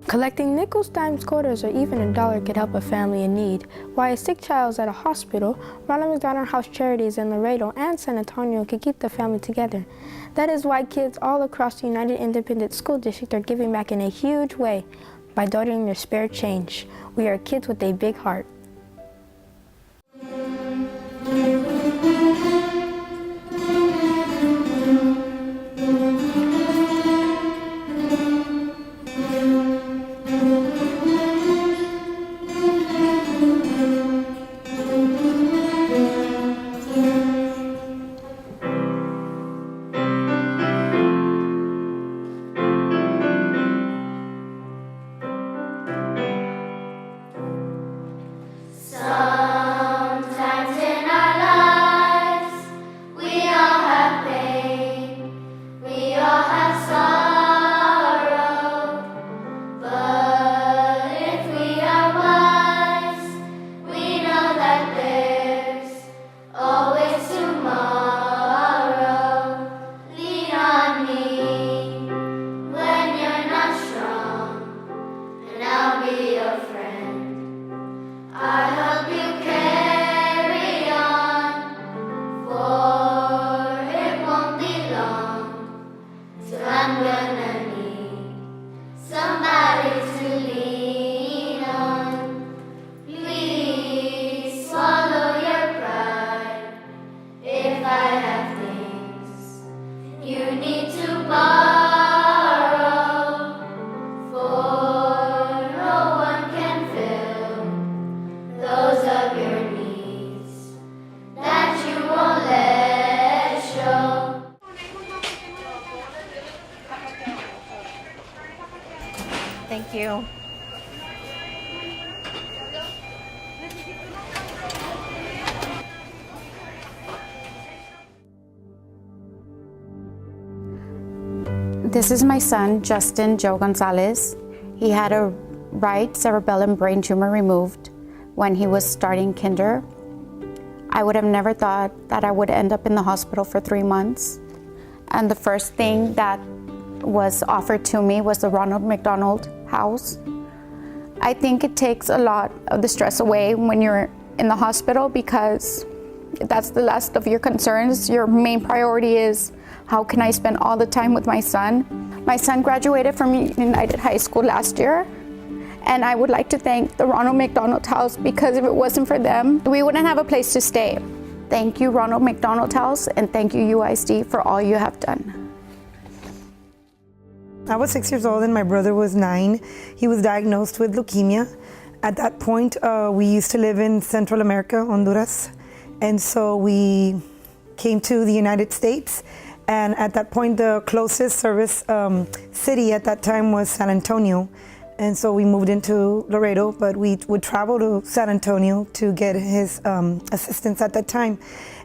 Collecting nickels, dimes, quarters, or even $1 could help a family in need. While a sick child is at a hospital, Ronald McDonald House Charities in Laredo and San Antonio could keep the family together. That is why kids all across the United Independent School District are giving back in a huge way by donating their spare change. We are kids with a big heart. Thank you. This is my son, Justin Joe Gonzalez. He had a right cerebellum brain tumor removed when he was starting kinder. I would have never thought that I would end up in the hospital for 3 months. And the first thing that was offered to me was the Ronald McDonald House. I think it takes a lot of the stress away when you're in the hospital because that's the last of your concerns. Your main priority is, how can I spend all the time with my son? My son graduated from United High School last year, and I would like to thank the Ronald McDonald House because if it wasn't for them, we wouldn't have a place to stay. Thank you, Ronald McDonald House, and thank you, UISD, for all you have done. I was 6 years old and my brother was 9. He was diagnosed with leukemia. At that point, we used to live in Central America, Honduras, and so we came to the United States. And at that point, the closest service city at that time was San Antonio. And so we moved into Laredo, but we would travel to San Antonio to get his assistance at that time.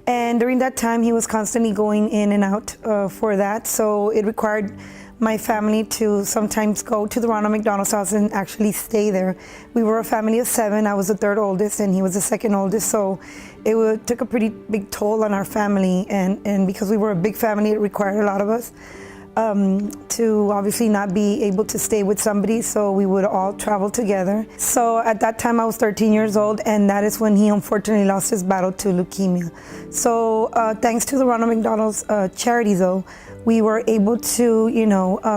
And during that time, he was constantly going in and out for that. So it required my family to sometimes go to the Ronald McDonald's house and actually stay there. We were a family of 7. I was the 3rd oldest and he was the 2nd oldest. So it took a pretty big toll on our family. And because we were a big family, it required a lot of us to obviously not be able to stay with somebody. So we would all travel together. So at that time I was 13 years old, and that is when he unfortunately lost his battle to leukemia. So thanks to the Ronald McDonald's Charities, though, we were able to,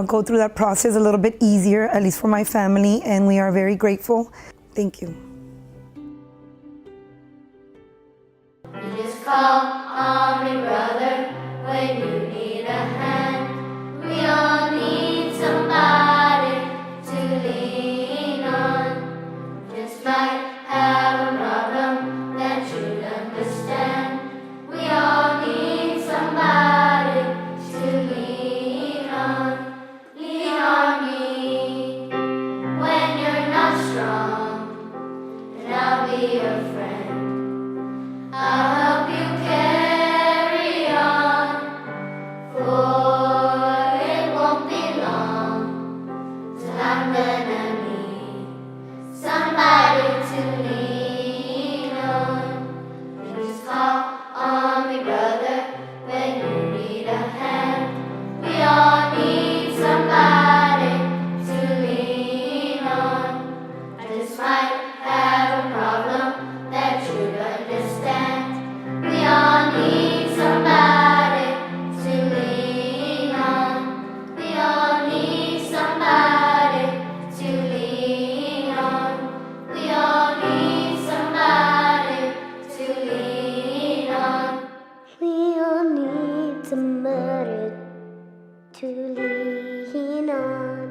go through that process a little bit easier, at least for my family, and we are very grateful. Thank you. You just call on me, brother, when you need a hand. We all need somebody to lean on. Just might have a problem that you'd understand. We all need somebody to lean on. Lean on me when you're not strong, and I'll be your friend. I'll help you carry on. to lean on.